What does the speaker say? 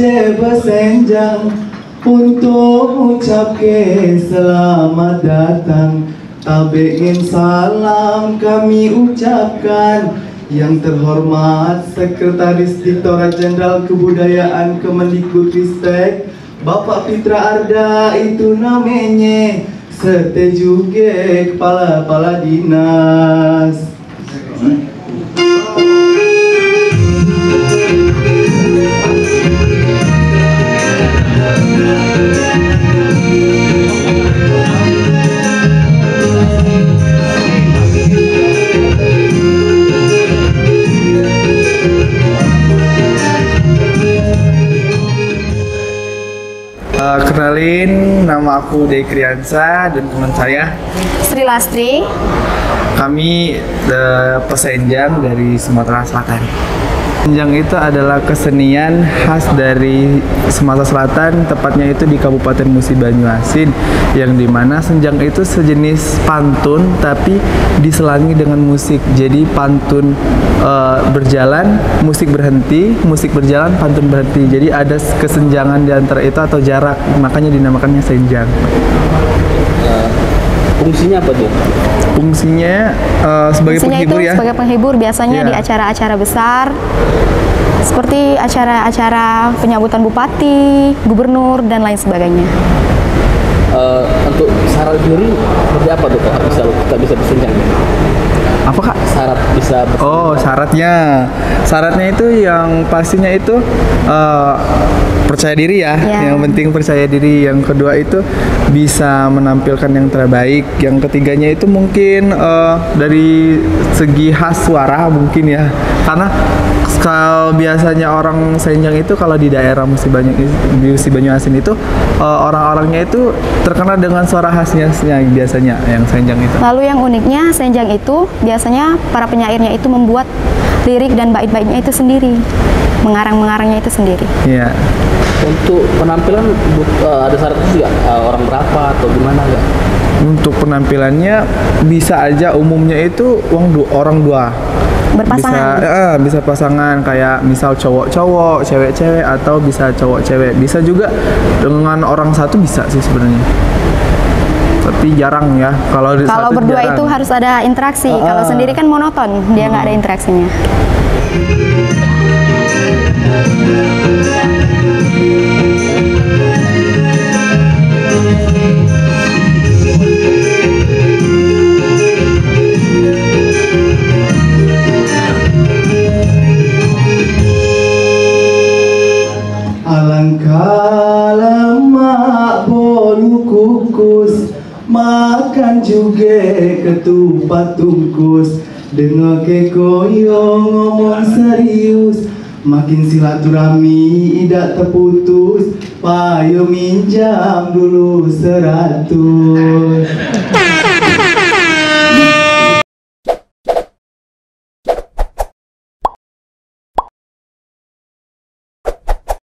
je bersenjang untuk ucap ke selamat datang. Tabein salam kami ucapkan. Yang terhormat Sekretaris Direktorat Jenderal Kebudayaan Kemendikbudristek Bapak Fitra Arda itu namanya, serta juga kepala-kepala dinas. Kenalin, nama aku Dekriansa dan teman saya Sri Lastri. Kami pesenjang dari Sumatera Selatan. Senjang itu adalah kesenian khas dari Sumatera Selatan, tepatnya itu di Kabupaten Musi Banyuasin, yang dimana senjang itu sejenis pantun tapi diselangi dengan musik. Jadi pantun berjalan, musik berhenti, musik berjalan, pantun berhenti. Jadi ada kesenjangan di antara itu atau jarak, makanya dinamakannya senjang. Fungsinya apa tuh? Fungsinya sebagai penghibur ya. Sebagai penghibur biasanya di acara-acara besar seperti acara-acara penyambutan bupati, gubernur dan lain sebagainya. Untuk syarat juri seperti apa tuh Kak? Kita bisa bersenjang? Apa Kak? Syarat bisa bersenjang. Oh, syaratnya itu yang pastinya itu percaya diri ya. Yang penting percaya diri. Yang kedua itu bisa menampilkan yang terbaik. Yang ketiganya itu mungkin dari segi khas suara mungkin ya, karena kalau biasanya orang senjang itu kalau di daerah Musi Banyuasin itu orang-orangnya itu terkenal dengan suara khasnya biasanya yang senjang itu. Lalu yang uniknya senjang itu biasanya para penyairnya itu membuat lirik dan bait-baitnya itu sendiri, mengarang-mengarangnya itu sendiri. Iya. Untuk penampilan ada syaratnya juga, orang berapa atau gimana nggak? Untuk penampilannya bisa aja, umumnya itu orang dua. Berpasangan. Bisa pasangan, kayak misal cowok-cowok, cewek-cewek, atau bisa cowok-cewek. Bisa juga dengan orang satu bisa sih sebenarnya. Tapi jarang ya. Kalau berdua jarang. itu harus ada interaksi. Kalau sendiri kan monoton, dia nggak ada interaksinya. Alangkah lama bolu kukus, makan juga ketupat tungkus. Dengar kekoyo ngomong serius, makin silaturahmi tidak terputus. Payo minjam dulu 100.